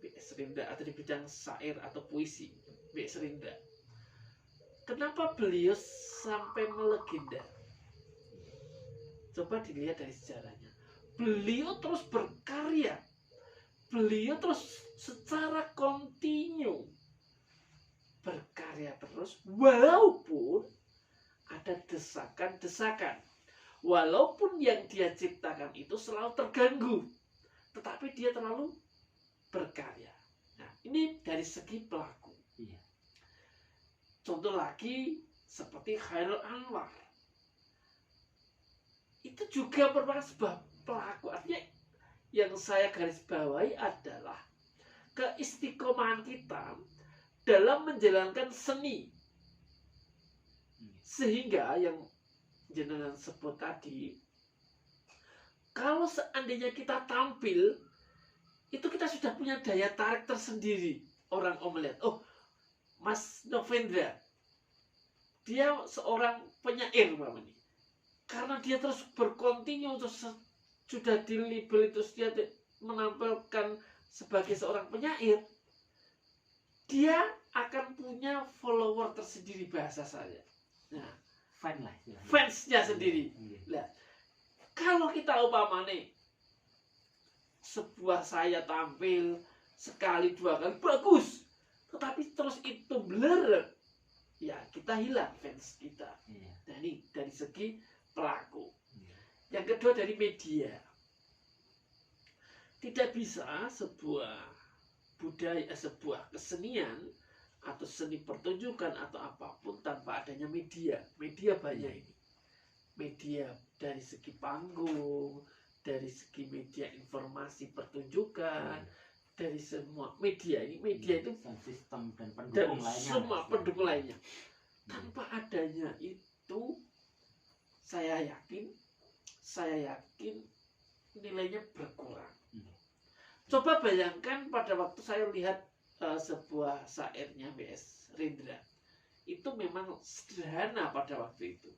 B.S. Rinda, atau di bidang syair atau puisi B.S. Rinda. Kenapa beliau sampai melegenda? Coba dilihat dari sejarahnya. Beliau terus berkarya. Beliau terus secara kontinu berkarya terus, walaupun ada desakan-desakan. Walaupun yang dia ciptakan itu selalu terganggu, tetapi dia terlalu berkarya. Nah, ini dari segi pelaku. Iya. Contoh lagi seperti Khairul Anwar. Itu juga merupakan sebuah pelaku. Artinya yang saya garis bawahi adalah keistiqomahan kita dalam menjalankan seni. Sehingga yang jenengan sebut tadi, kalau seandainya kita tampil, itu kita sudah punya daya tarik tersendiri. Orang melihat, oh Mas Novendra, dia seorang penyair ini. Karena dia terus berkontinu, terus sudah dilabel, terus dia menampilkan sebagai seorang penyair, dia akan punya follower tersendiri, bahasa saya. Nah, Fan lah istilahnya. fansnya sendiri. Iya. Nah, kalau kita umpamanya sebuah saya tampil sekali dua kali bagus, tetapi terus itu blur, ya kita hilang fans kita. Iya. Nah, ini dari segi pelaku. Iya. Yang kedua dari media. Tidak bisa sebuah budaya, sebuah kesenian atau seni pertunjukan atau apapun tanpa adanya media. Media banyak ini. Media dari segi panggung, dari segi media informasi pertunjukan, dari semua media ini. Media itu Dan sistem dan dan pendukung lainnya. semua lah. pendukung lainnya. Tanpa adanya itu, saya yakin nilainya berkurang. Coba bayangkan pada waktu saya lihat sebuah syairnya B.S. Rindra, itu memang sederhana pada waktu itu,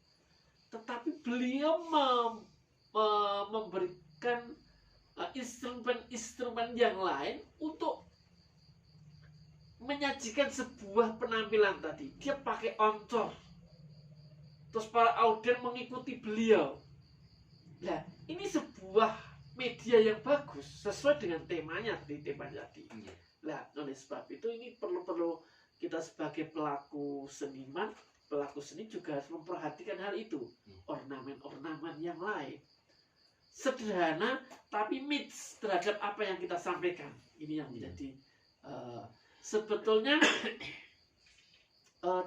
tetapi beliau memberikan instrumen-instrumen yang lain untuk menyajikan sebuah penampilan tadi. Dia pakai oncor, terus para audien mengikuti beliau. Nah, ini sebuah media yang bagus sesuai dengan temanya tadi. Iya. Nah, oleh sebab itu ini perlu kita sebagai pelaku seniman, pelaku seni juga harus memperhatikan hal itu. Ornamen-ornamen yang lain sederhana tapi mix terhadap apa yang kita sampaikan. Ini yang menjadi sebetulnya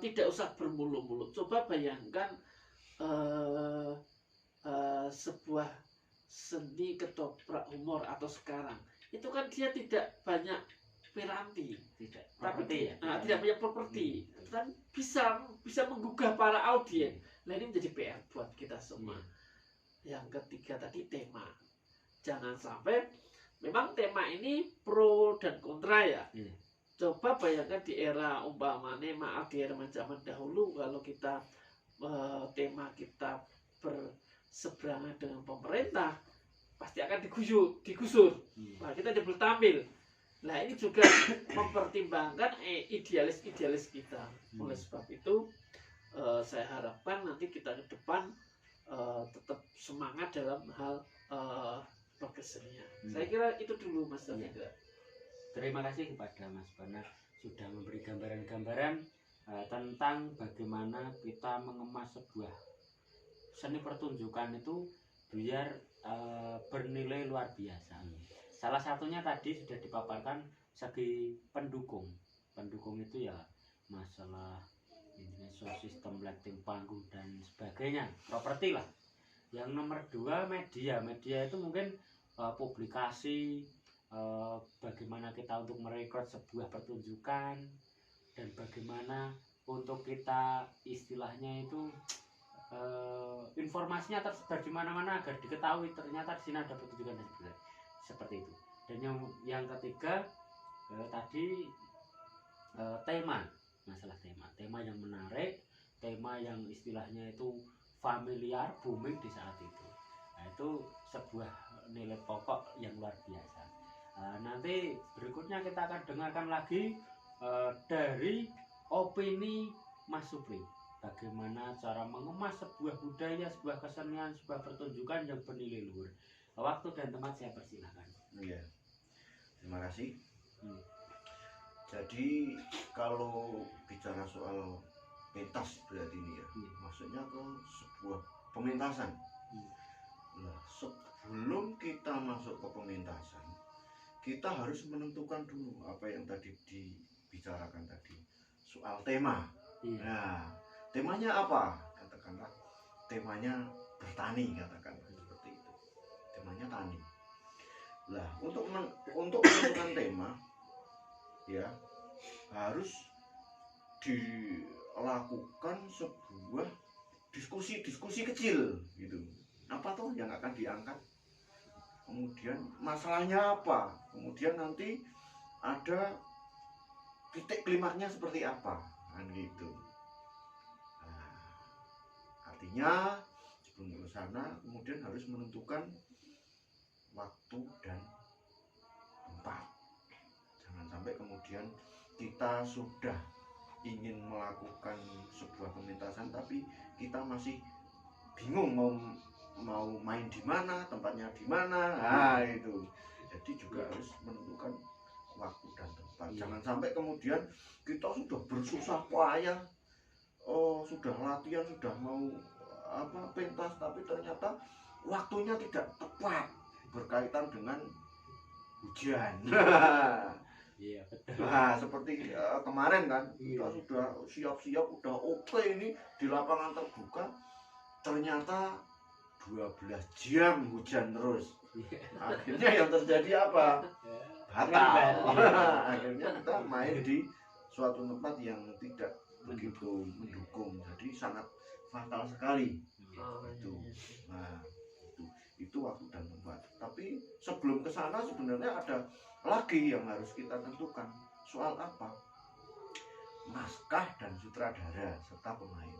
tidak usah bermulu-mulu. Coba bayangkan sebuah seni ketoprak humor atau sekarang itu kan dia tidak banyak piranti, Tidak. tapi Properti ya. tidak banyak properti, tapi bisa menggugah para audien. Nah, ini menjadi PR buat kita semua. Yang ketiga tadi tema, jangan sampai memang tema ini pro dan kontra ya. Coba bayangkan di era umpamanya, maaf, di era zaman dahulu, kalau kita tema kita berseberangan dengan pemerintah, pasti akan digusur. Nah, kita tidak boleh tampil. Nah, ini juga mempertimbangkan idealis kita. Oleh sebab itu, saya harapkan nanti kita ke depan tetap semangat dalam hal berkesenian. Saya kira itu dulu, Mas Novendra. Terima kasih kepada Mas Banar sudah memberi gambaran-gambaran tentang bagaimana kita mengemas sebuah seni pertunjukan itu biar bernilai luar biasa. Salah satunya tadi sudah dipaparkan segi pendukung. Pendukung itu ya masalah sound system, lighting, panggung dan sebagainya, properti lah. Yang nomor dua media. Media itu mungkin publikasi, bagaimana kita untuk merekrut sebuah pertunjukan, dan bagaimana untuk kita istilahnya itu informasinya tersebar di mana-mana agar diketahui ternyata di sini ada pertunjukan dan sebagainya. Seperti itu. Dan yang ketiga tadi tema, masalah tema yang menarik, tema yang istilahnya itu familiar, booming di saat itu. Nah, itu sebuah nilai pokok yang luar biasa. Nanti berikutnya kita akan dengarkan lagi dari opini Mas Supri, bagaimana cara mengemas sebuah budaya, sebuah kesenian, sebuah pertunjukan yang bernilai luhur. Waktu dan tempat saya persilahkan. Iya. Terima kasih. Jadi kalau bicara soal pentas berarti ini ya. Iya. Maksudnya ke sebuah pementasan. Nah, sebelum kita masuk ke pementasan, kita harus menentukan dulu apa yang tadi dibicarakan tadi soal tema. Iya. Nah, temanya apa? Katakanlah temanya bertani, katakanlah seperti itu. Temanya tani. Lah, untuk menentukan tema ya harus dilakukan sebuah diskusi kecil gitu. Apa tuh yang akan diangkat? Kemudian masalahnya apa? Kemudian nanti ada titik klimaknya seperti apa? Kan gitu. Nah, artinya sebelum ke sana kemudian harus menentukan waktu dan tempat. Jangan sampai kemudian kita sudah ingin melakukan sebuah pementasan tapi kita masih bingung mau main di mana, tempatnya di mana. Nah, itu. Jadi juga harus menentukan waktu dan tempat. Jangan sampai kemudian kita sudah bersusah payah, sudah latihan, sudah mau pentas tapi ternyata waktunya tidak tepat berkaitan dengan hujan. Iya, betul. Nah, seperti kemarin kan, kita sudah siap-siap, udah oke ini di lapangan terbuka, ternyata 12 jam hujan terus. Akhirnya yang terjadi apa? Batal. Akhirnya kita main di suatu tempat yang tidak begitu mendukung, jadi sangat fatal sekali. Itu. Nah, itu waktu dan tempat. Tapi sebelum ke sana sebenarnya ada lagi yang harus kita tentukan. Soal apa? Naskah dan sutradara serta pemain.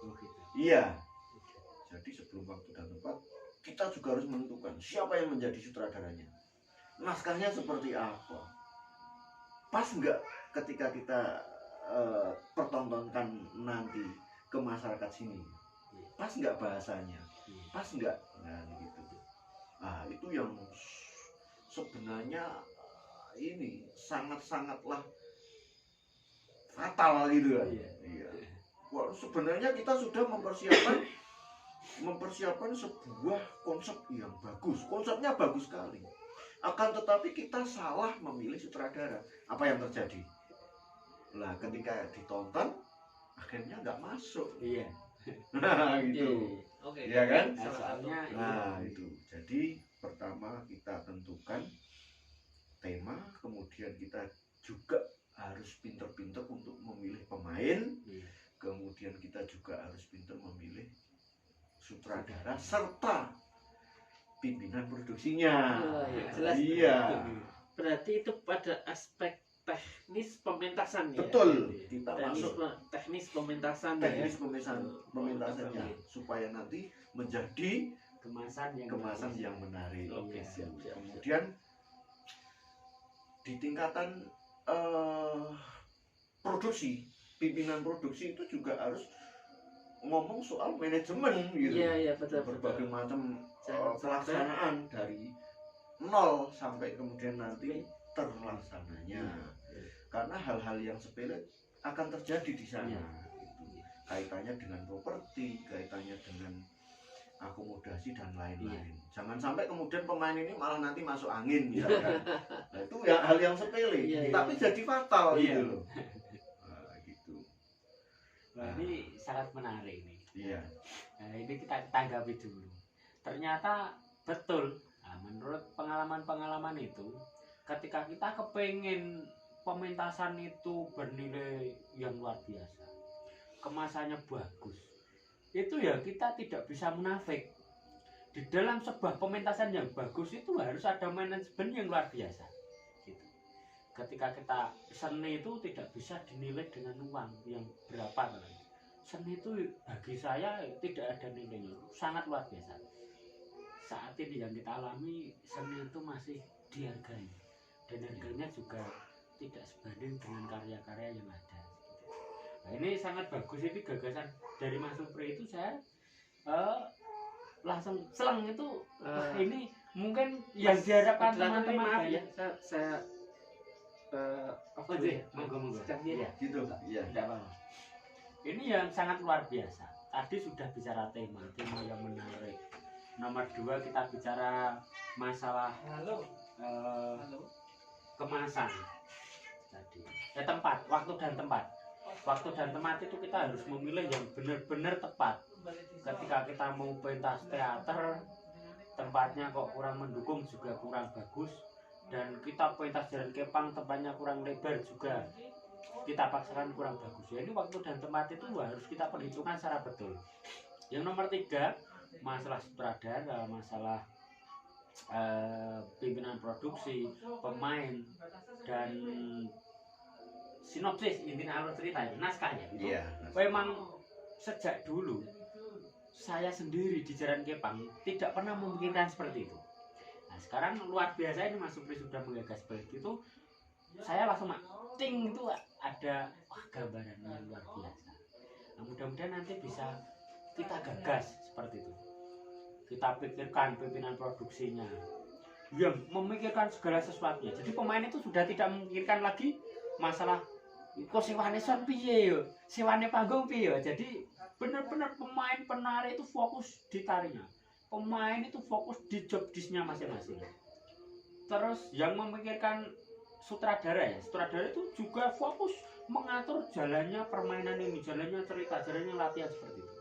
Oh, gitu. Iya. Jadi sebelum waktu dan tempat kita juga harus menentukan siapa yang menjadi sutradaranya. Naskahnya seperti apa? Pas nggak ketika kita pertontonkan nanti ke masyarakat sini? Pas nggak bahasanya? Pas nggak? Nah, gitu. Nah, itu yang sebenarnya ini sangat-sangatlah fatal gitu kan. Iya. Wah, sebenarnya kita sudah mempersiapkan sebuah konsep yang bagus. Konsepnya bagus sekali. Akan tetapi kita salah memilih sutradara. Apa yang terjadi? Lah, ketika ditonton akhirnya nggak masuk. Iya. Nah, gitu. Oke. Iya kan? Soalnya Nah, itu. Jadi pertama kita tentukan tema, kemudian kita juga harus pinter-pinter untuk memilih pemain, kemudian kita juga harus pinter memilih sutradara serta pimpinan produksinya. Oh, iya, jelas. Iya, Berarti itu pada aspek teknis pementasan ya. betul. Kita masuk Teknis pementasan teknis ya. pementasannya supaya nanti menjadi kemasan yang menarik. Oke, Iya. siap. Kemudian di tingkatan produksi, pimpinan produksi itu juga harus ngomong soal manajemen gitu. Iya, betul. Berbagai macam Jangan pelaksanaan dari nol sampai kemudian nanti terlaksananya. Karena hal-hal yang sepele akan terjadi di sana. Iya. Itu kaitannya dengan properti, kaitannya dengan akomodasi dan lain-lain. Jangan sampai kemudian pemain ini malah nanti masuk angin misalkan. Nah, itu ya hal yang sepele, Iya, tapi iya. jadi fatal Iya. gitu loh. Nah, gitu. Wah, ini sangat menarik ini. Iya. Nah, ini kita tanggapi dulu. Ternyata betul. Nah, menurut pengalaman-pengalaman itu, ketika kita kepengen pementasan itu bernilai yang luar biasa, kemasannya bagus, itu ya kita tidak bisa munafik. Di dalam sebuah pementasan yang bagus itu harus ada manajemen yang luar biasa. Gitu. Ketika kita seni itu tidak bisa dinilai dengan uang yang berapa kan. Seni itu bagi saya tidak ada nilainya, sangat luar biasa. Saat ini yang kita alami, seni itu masih dihargai, dan harganya juga tidak sebanding dengan karya-karya yang ada. Nah, ini sangat bagus, ini gagasan dari Mas Supri itu saya langsung seleng itu. Ini mungkin yang diharapkan teman-teman maaf banyak. ya, saya Oh, iya, monggo. Sedang dia. Iya, Gitu. Iya. tidak apa-apa. Ini yang sangat luar biasa. Tadi sudah bicara tema yang menarik. Nomor 2 kita bicara masalah kemasan tadi. Tempat, waktu dan tempat. Waktu dan tempat itu kita harus memilih yang benar-benar tepat. Ketika kita mau pentas teater, tempatnya kok kurang mendukung juga kurang bagus. Dan kita pentas Jalan Kepang, tempatnya kurang lebar juga, kita paksakan kurang bagus. Ya, ini waktu dan tempat itu harus kita perhitungkan secara betul. Yang nomor 3, masalah sutradara, masalah pimpinan produksi, pemain, dan sinopsis, intinya alur cerita itu, naskahnya itu. Memang sejak dulu saya sendiri di Jalan Kepang tidak pernah memikirkan seperti itu. Nah, sekarang luar biasa ini Mas Supri sudah menggagas seperti itu. Saya langsung ting itu ada gambaran yang luar biasa. Nah, mudah-mudahan nanti bisa kita gagas seperti itu. Kita pikirkan pimpinan produksinya, yang memikirkan segala sesuatunya. Jadi pemain itu sudah tidak memikirkan lagi masalah kok sewane son piye yo, sewane panggung piye yo. Jadi benar-benar pemain penari itu fokus di tarinya. Pemain itu fokus di job disknya masing-masing. Terus yang memikirkan sutradara itu juga fokus mengatur jalannya permainan ini, jalannya cerita, jalannya latihan seperti itu.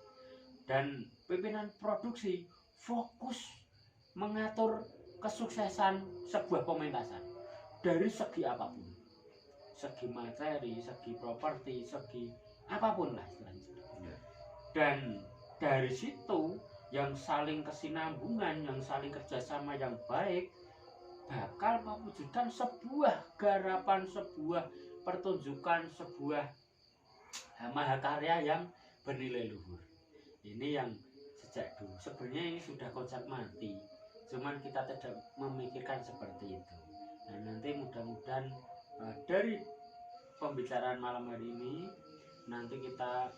Dan pimpinan produksi fokus mengatur kesuksesan sebuah pementasan dari segi apapun, segi materi, segi properti, segi apapun lah istilahnya. Dan dari situ yang saling kesinambungan, yang saling kerjasama yang baik bakal mewujudkan sebuah garapan, sebuah pertunjukan, sebuah mahakarya yang bernilai luhur. Ini yang sejak dulu sebenarnya ini sudah konsep mati, cuman kita tidak memikirkan seperti itu. Dan nanti mudah-mudahan dari pembicaraan malam hari ini nanti kita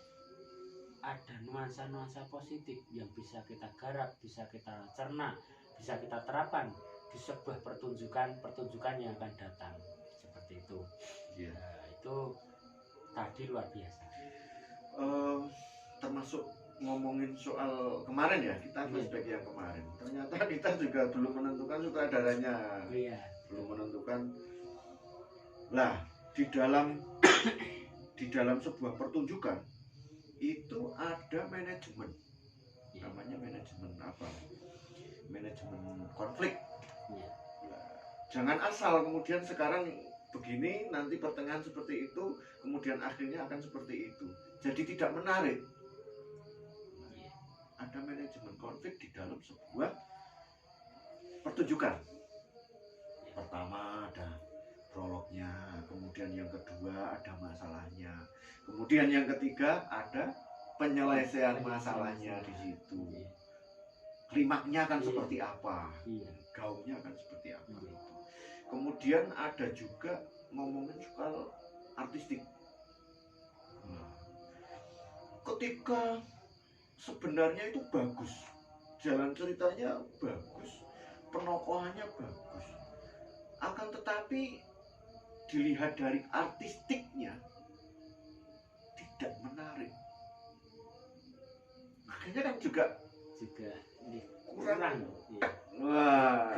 ada nuansa-nuansa positif yang bisa kita garap, bisa kita cerna, bisa kita terapkan di sebuah pertunjukan yang akan datang seperti itu. Nah, itu tadi luar biasa. Termasuk ngomongin soal kemarin ya, kita flashback yang kemarin. Ternyata kita juga belum menentukan sutradaranya, belum menentukan. Lah di dalam sebuah pertunjukan itu ada manajemen, namanya manajemen apa? Manajemen konflik. Jangan asal kemudian sekarang begini, nanti pertengahan seperti itu, kemudian akhirnya akan seperti itu. Jadi tidak menarik. Ada manajemen konflik di dalam sebuah pertunjukan. Pertama ada prolognya, kemudian yang kedua ada masalahnya, kemudian yang ketiga ada penyelesaian masalahnya di situ. Klimaknya akan seperti apa, gaungnya akan seperti apa. Kemudian ada juga ngomongin soal artistik. Nah, ketika sebenarnya itu bagus, jalan ceritanya bagus, penokohannya bagus, akan tetapi dilihat dari artistiknya tidak menarik, akhirnya kan juga kurang. Wah,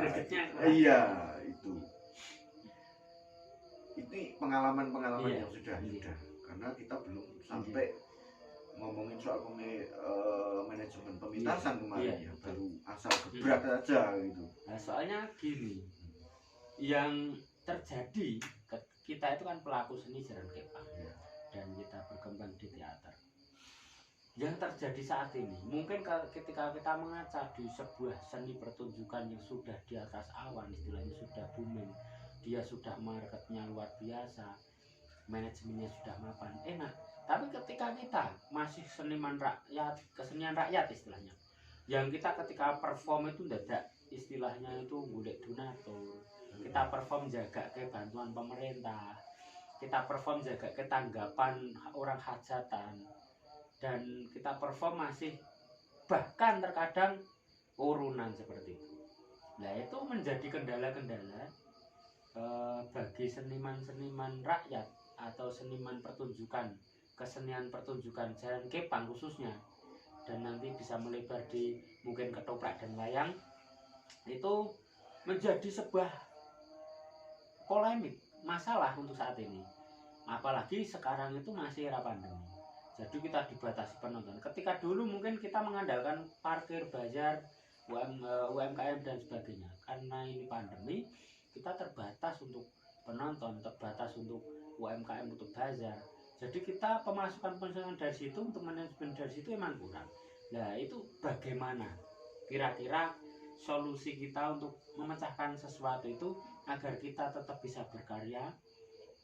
iya itu pengalaman yang sudah, karena kita belum sampai ngomongin soal manajemen pementasan kemarin ya, baru asal gebrak aja gitu. Nah, soalnya gini, yang terjadi kita itu kan pelaku seni Jalan Kepang dan kita berkembang di teater. Yang terjadi saat ini mungkin ketika kita mengaca di sebuah seni pertunjukan yang sudah di atas awan, istilahnya sudah booming, dia sudah marketnya luar biasa, manajemennya sudah mapan, enak. Tapi ketika kita masih seniman rakyat, kesenian rakyat istilahnya, yang kita ketika perform itu dadak istilahnya itu golek donatur, kita perform jaga ke bantuan pemerintah, kita perform jaga ke tanggapan orang hajatan, dan kita perform masih bahkan terkadang urunan seperti itu. Nah, itu menjadi kendala-kendala bagi seniman-seniman rakyat atau seniman pertunjukan kesenian pertunjukan jalan kepang khususnya, dan nanti bisa melebar di mungkin ketoprak dan wayang, itu menjadi sebuah polemik masalah untuk saat ini. Apalagi sekarang itu masih era pandemi, jadi kita dibatasi penonton. Ketika dulu mungkin kita mengandalkan parkir bazar, UMKM dan sebagainya. Karena ini pandemi, kita terbatas untuk penonton, terbatas untuk UMKM, untuk bazar. Jadi kita pemasukan dari situ, untuk manajemen dari situ emang kurang. Nah itu bagaimana kira-kira solusi kita untuk memecahkan sesuatu itu agar kita tetap bisa berkarya,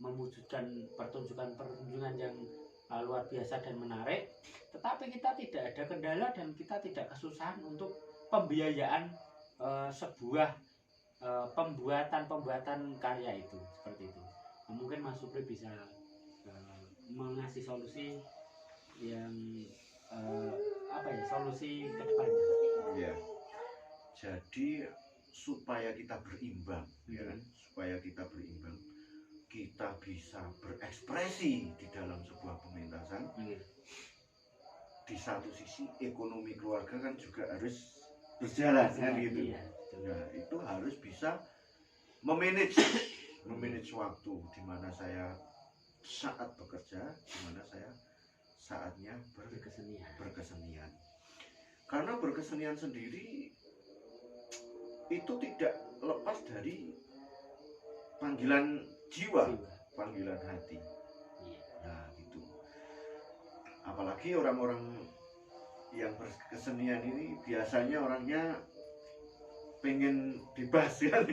mewujudkan pertunjukan yang luar biasa dan menarik, tetapi kita tidak ada kendala dan kita tidak kesusahan untuk pembiayaan sebuah pembuatan karya itu, seperti itu. Nah, mungkin Mas Supri bisa mengasih solusi yang solusi ke depannya. Ya. Jadi supaya kita berimbang, ya kan? Supaya kita berimbang, kita bisa berekspresi di dalam sebuah pementasan. Di satu sisi ekonomi keluarga kan juga harus berjalan, kan gitu. Iya. Nah, itu harus bisa memanage waktu, di mana saya saat bekerja, di mana saya saatnya berkesenian. Karena berkesenian sendiri itu tidak lepas dari panggilan jiwa, panggilan hati. Nah, gitu. Apalagi orang-orang yang berkesenian ini biasanya orangnya pengen bebas kan,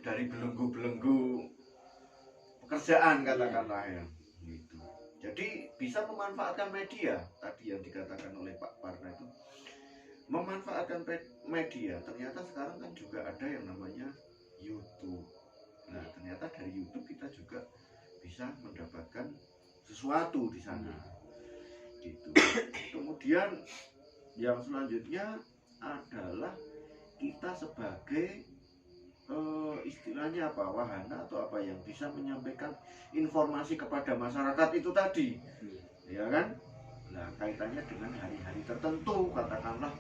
dari belenggu-belenggu pekerjaan, katakanlah ya. Gitu. Jadi bisa memanfaatkan media tadi yang dikatakan oleh Pak Parna itu, memanfaatkan media. Ternyata sekarang kan juga ada yang namanya YouTube. Nah, ternyata dari YouTube kita juga bisa mendapatkan sesuatu di sana. Gitu. Kemudian yang selanjutnya adalah kita sebagai istilahnya apa, wahana atau apa yang bisa menyampaikan informasi kepada masyarakat itu tadi, ya kan? Nah, kaitannya dengan hari-hari tertentu, katakanlah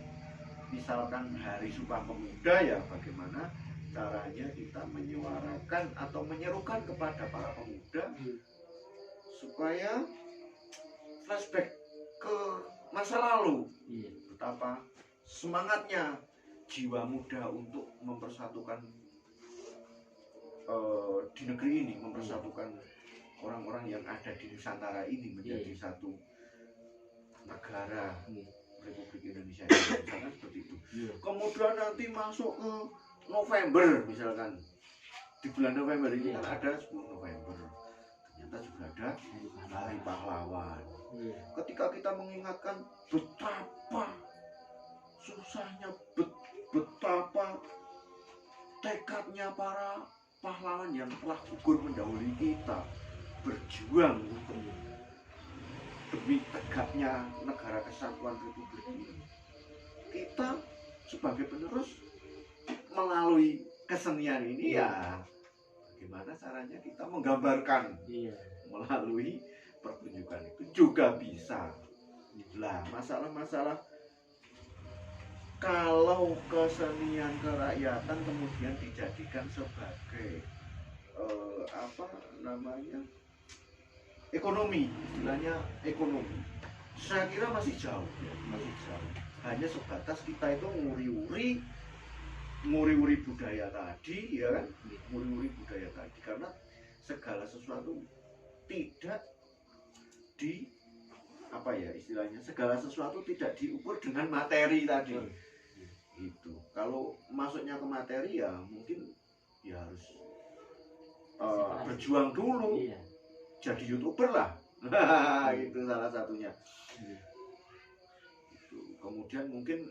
misalkan Hari Sumpah Pemuda, ya bagaimana caranya kita menyuarakan atau menyerukan kepada para pemuda supaya flashback ke masa lalu, betapa semangatnya jiwa muda untuk mempersatukan di negeri ini, mempersatukan orang-orang yang ada di Nusantara ini menjadi satu negara Republik Indonesia, misalkan seperti itu. Kemudian nanti masuk ke November, misalkan di bulan November ini kan ada 10 November, ternyata juga ada Hari Pahlawan. Ketika kita mengingatkan betapa susahnya, betapa tekadnya para pahlawan yang telah gugur mendahului kita, berjuang untuk demi tegaknya negara kesatuan Republik ini. Kita sebagai penerus melalui kesenian ini, ya bagaimana caranya kita menggambarkan melalui pertunjukan itu juga bisa. Lah, masalah-masalah kalau kesenian kerakyatan kemudian dijadikan sebagai ekonomi, istilahnya ekonomi, saya kira masih jauh. Hanya sebatas kita itu nguri-uri budaya tadi, ya kan? Nguri-uri budaya tadi, karena segala sesuatu tidak segala sesuatu tidak diukur dengan materi tadi. Itu kalau masuknya ke materi, ya mungkin ya harus berjuang dulu, jadi YouTuber lah. Itu salah satunya. Itu. Kemudian mungkin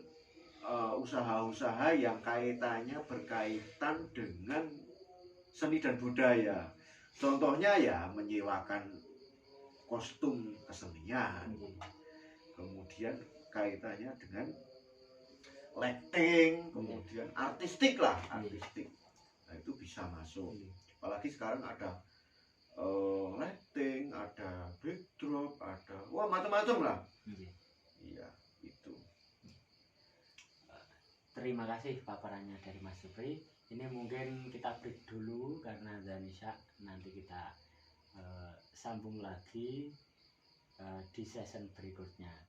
usaha-usaha yang berkaitan dengan seni dan budaya. Contohnya ya menyewakan kostum kesenian, kemudian kaitannya dengan lighting, kemudian artistik. Nah, itu bisa masuk. Apalagi sekarang ada lighting, ada backdrop, ada wah macam-macam lah. Iya. Iya, itu. Terima kasih paparannya dari Mas Supri. Ini mungkin kita break dulu karena Zanisha, nanti kita sambung lagi di season berikutnya.